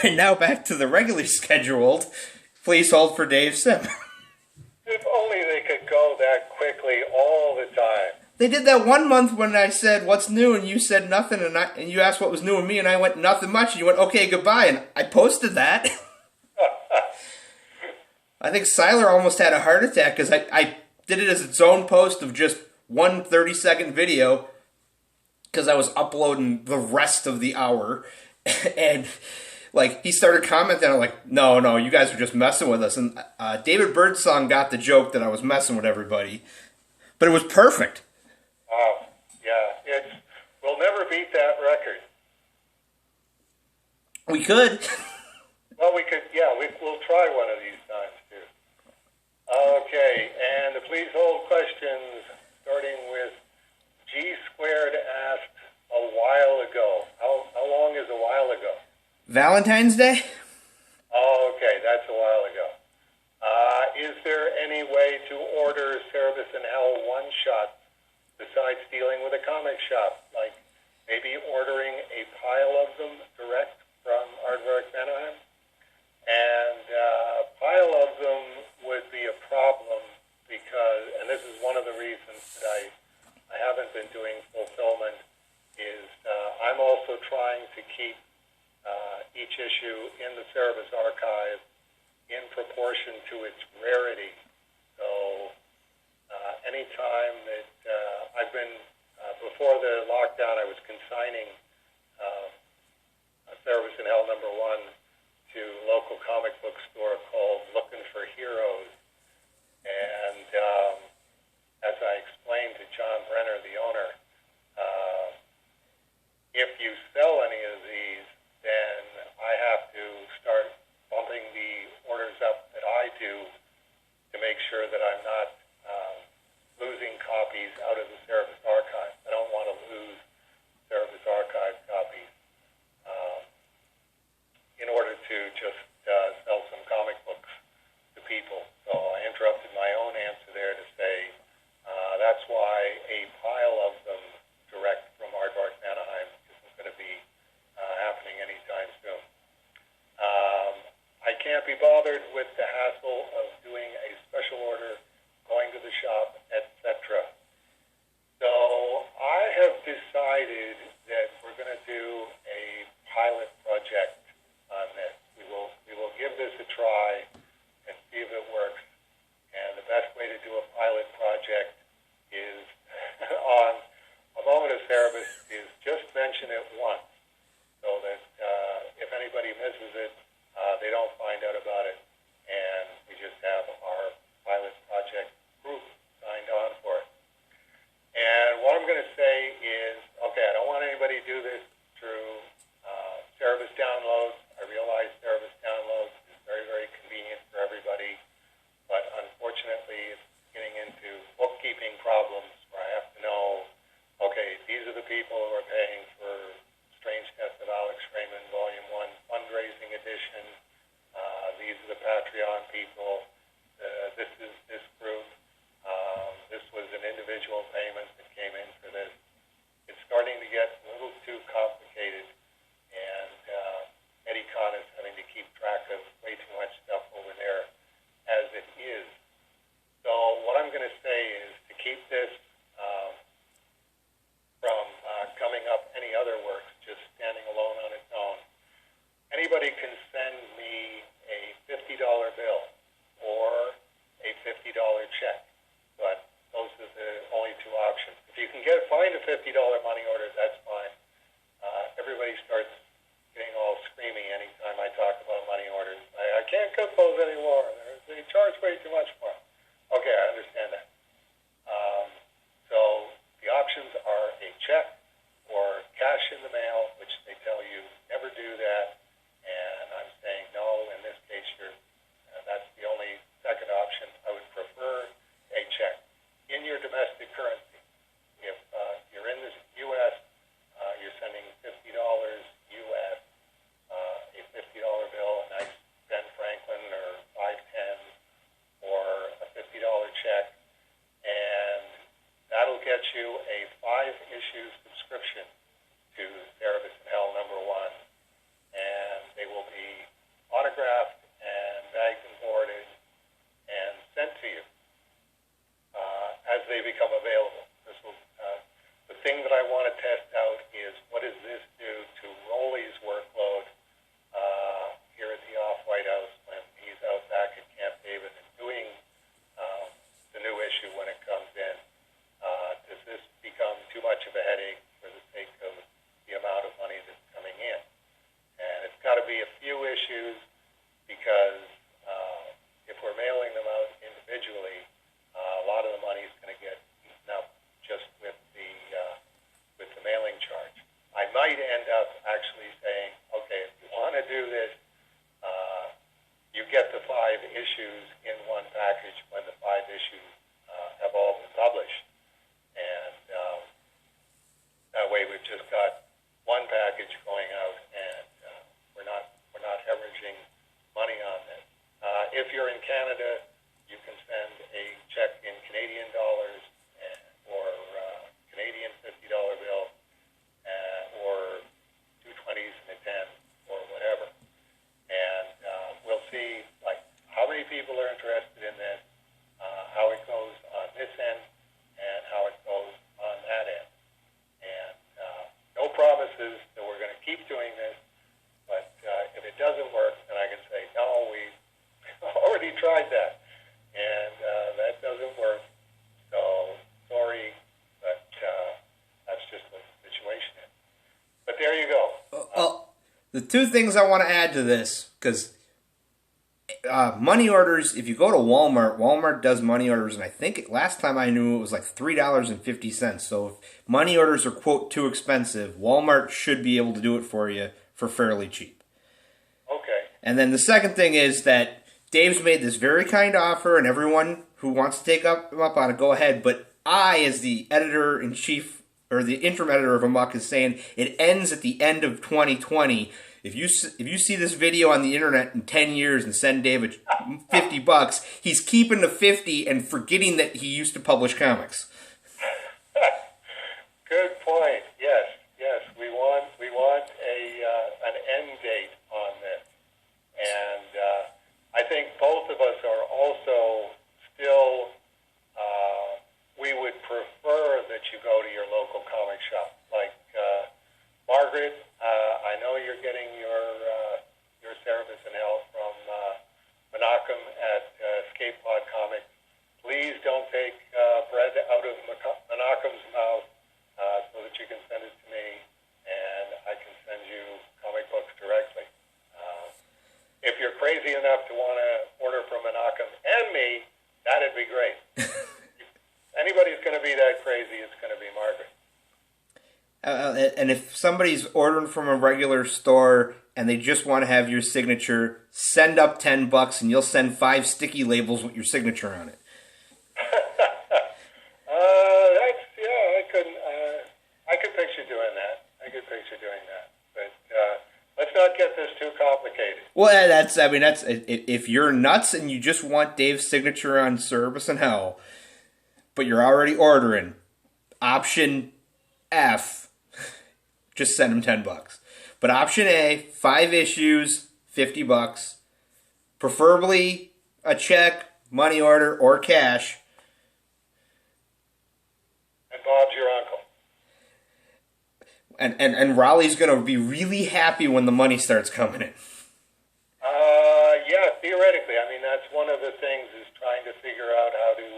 And now back to the regularly scheduled. Please hold for Dave Sim. If only they could go that quickly all the time. They did that one month when I said, what's new? And you said nothing, and you asked what was new with me, and I went, nothing much. And you went, okay, goodbye. And I posted that. I think Siler almost had a heart attack because I did it as its own post of just one 30-second video because I was uploading the rest of the hour. And like he started commenting, I'm like, no, you guys are just messing with us. And David Birdsong got the joke that I was messing with everybody. But it was perfect. Wow. Yeah, we'll never beat that record. We could. Well, we could, yeah, we'll try one of these times, too. Okay, and the please hold questions, starting with G Squared asked a while ago. How long is a while ago? Valentine's Day? Oh, okay, that's a while ago. Is there any way to order Cerebus In Hell one-shot besides dealing with a comic shop? Like maybe ordering a pile of them direct from Aardvark Anaheim? And a pile of them would be a problem because, and this is one of the reasons that I haven't been doing fulfillment, is I'm also trying to keep each issue in the Cerebus archive in proportion to its rarity. So anytime that I've been, before the lockdown, I was consigning Cerebus In Hell #1 to a local comic book store called Looking for Heroes. And as I explained to John Brenner, the owner, if you sell any of these, then I have to start bumping the orders up that I do to make sure that I'm not losing copies out of the Cerebus archive. I don't want to lose Cerebus archive copies in order to just sell some comic books to people. So I interrupted my own answer there to say that's why a pile of them direct from Aardvark Anaheim isn't going to be happening anytime soon. I can't be bothered with the hassle of doing a special order, going to the shop, etc. So I have decided that we're going to do a pilot project on this. We will give this a try and see if it works. And the best way to do a pilot project is on a moment of Cerebus is just mention it once, so that if anybody misses it, they don't find out about it, and we just have our pilot project group signed on for it. And what I'm going to say is, okay, I don't want anybody to do this through Cerebus downloads. I realize Cerebus downloads is very, very convenient for everybody, but unfortunately it's getting into bookkeeping problems where I have to know, okay, these are the people who are paying for Strange Death of Alex Raymond Volume 1 fundraising edition. These are the Patreon people. This is this group. This was an individual payment that came in for this. It's starting to get a little too complicated, and Eddie Kahn is having to keep track of way too much stuff over there as it is. So what I'm going to say is to keep this from coming up any other works, just standing alone on its own. Anybody can send me a $50 bill or a $50 check, but those are the only two options. If you can find a $50 money order, that's fine. Everybody starts getting all screamy anytime I talk about money orders. I can't cut those anymore. They charge way too much for them. Okay, I understand that. So the options are a check or cash in the mail, which they tell you never do that. And I'm saying no. In this case, that's the only second option. I would prefer a check in your domestic currency. If you're in the U.S., you're sending $50 U.S., a $50 bill, a nice Ben Franklin or 510, or issues because if we're mailing them out individually, a lot of the money is going to get eaten up just with the mailing charge. I might end up actually saying, okay, if you want to do this, you get the 5 issues in one package when the 5 issues have all been published. And that way we've just got one package going out, and we're not hemorrhaging money on this. If you're in Canada, you can send a check in Canadian dollars or Canadian $50 bill or 2 20s and a 10 or whatever. And we'll see like how many people are interested in this, how it goes on this end, and how it goes on that end. And no promises that we're going to keep doing this, but if it doesn't work, then I can say, no, we've already tried that, and that doesn't work. So sorry, but that's just what the situation is. But there you go. Well, the 2 things I want to add to this, because money orders, if you go to Walmart, Walmart does money orders, and I think last time I knew it was like $3.50. So if money orders are, quote, too expensive, Walmart should be able to do it for you for fairly cheap. Okay. And then the second thing is that Dave's made this very kind offer, and everyone who wants to take him up on it, go ahead. But I, as the editor-in-chief, or the interim editor of Amok, is saying it ends at the end of 2020. If you see this video on the internet in 10 years and send David $50, he's keeping the 50 and forgetting that he used to publish comics. Good point. Yes. We want an end date on this, and I think both of us are also still. We would prefer that you go to your local comic shop, like Margaret. I know you're getting your Cerebus In Hell from Menachem at Escape Pod Comics. Please don't take bread out of Menachem's mouth so that you can send it to me, and I can send you comic books directly. If you're crazy enough to want to order from Menachem and me, that'd be great. Anybody's going to be that crazy, it's going to be Margaret. And if somebody's ordering from a regular store and they just want to have your signature, send up $10 and you'll send 5 sticky labels with your signature on it. I could picture doing that. But let's not get this too complicated. Well, that's if you're nuts and you just want Dave's signature on Cerebus In Hell, but you're already ordering, option F, just send him $10. But option A, 5 issues, $50, preferably a check, money order, or cash. And Bob's your uncle. And Raleigh's going to be really happy when the money starts coming in. Yeah, theoretically. I mean, that's one of the things is trying to figure out how to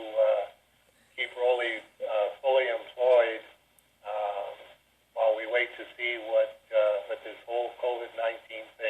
keep Rolly fully employed while we wait to see what this whole COVID-19 thing